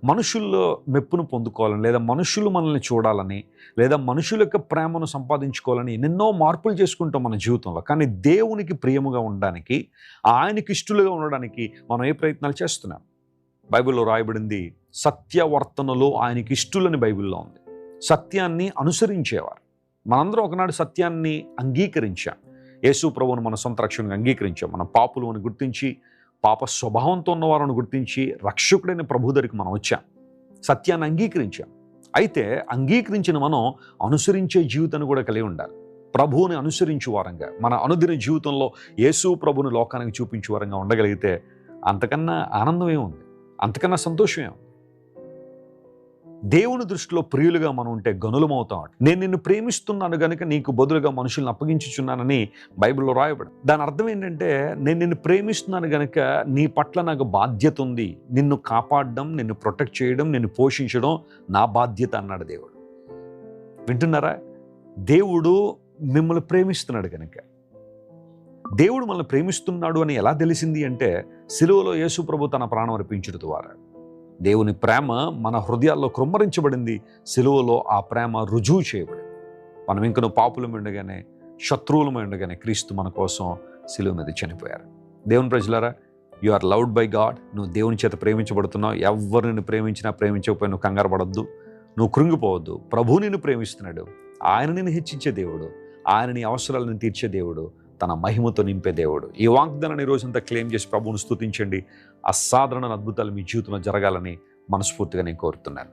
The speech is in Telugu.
మనుషుల్లో మెప్పును పొందుకోవాలని, లేదా మనుషులు మనల్ని చూడాలని, లేదా మనుషుల యొక్క ప్రేమను సంపాదించుకోవాలని ఎన్నెన్నో మార్పులు చేసుకుంటాం మన జీవితంలో. కానీ దేవునికి ప్రియముగా ఉండడానికి, ఆయనకి ఇష్టలుగా ఉండడానికి మనం ఏ ప్రయత్నాలు చేస్తున్నాం? బైబిల్లో రాయబడింది, సత్యవర్తనలో ఆయనకి ఇష్టలని బైబిల్లో ఉంది. సత్యాన్ని అనుసరించేవారు. మనందరం ఒకనాడు సత్యాన్ని అంగీకరించాం. యేసు ప్రభువును మన సొంత రక్షణగా అంగీకరించాం. మన పాపులు అని గుర్తించి, పాప స్వభావంతో ఉన్నవారని గుర్తించి, రక్షకుడైన ప్రభు దగ్గరికి మనం వచ్చాం. సత్యాన్ని అంగీకరించాం. అయితే అంగీకరించిన మనం అనుసరించే జీవితాన్ని కూడా కలిగి ఉండాలి. ప్రభువుని అనుసరించే వారంగా, మన అనుదిన జీవితంలో యేసు ప్రభువుని లోకానికి చూపించే వారంగా ఉండగలిగితే అంతకన్నా ఆనందం ఏముంది? అంతకన్నా సంతోషం ఏముంది? దేవుని దృష్టిలో ప్రియులుగా మనం ఉంటే గనులమవుతాం. నేను నిన్ను ప్రేమిస్తున్నాను గనుక నీకు బదులుగా మనుషుల్ని అప్పగించుచున్నానని బైబిల్లో రాయబడి. దాని అర్థం ఏంటంటే, నేను నిన్ను ప్రేమిస్తున్నాను గనుక నీ పట్ల నాకు బాధ్యత ఉంది. నిన్ను కాపాడడం, నిన్ను ప్రొటెక్ట్ చేయడం, నిన్ను పోషించడం నా బాధ్యత అన్నాడు దేవుడు. వింటున్నారా? దేవుడు మిమ్మల్ని ప్రేమిస్తున్నాడు కనుక. దేవుడు మనల్ని ప్రేమిస్తున్నాడు అని ఎలా తెలిసింది అంటే, సిలువలో యేసు ప్రభు తన ప్రాణం అర్పించడం ద్వారా. దేవుని ప్రేమ మన హృదయాల్లో కృమ్మరించబడింది. సిలువలో ఆ ప్రేమ రుజువు చేయబడింది. మనం ఇంకను పాపులమై ఉండగానే, శత్రువులమై ఉండగానే క్రీస్తు మన కోసం సిలువ మీద చనిపోయారు. దేవుని ప్రజలారా, you are loved by God. నువ్వు దేవుని చేత ప్రేమించబడుతున్నావు. ఎవరు నిన్ను ప్రేమించినా ప్రేమించకపోయినా నువ్వు కంగారు పడొద్దు, నువ్వు కృంగిపోవద్దు. ప్రభు నిన్ను ప్రేమిస్తున్నాడు. ఆయన నిన్ను హెచ్చించే దేవుడు, ఆయన నీ అవసరాలను తీర్చే దేవుడు, తన మహిమతో నింపే దేవుడు. ఈ వాగ్దానాన్ని ఈ రోజంతా క్లెయిమ్ చేసి ప్రభువును స్తుతించండి. అసాధారణ అద్భుతాలు మీ జీవితంలో జరగాలని మనస్ఫూర్తిగా నేను కోరుతున్నాను.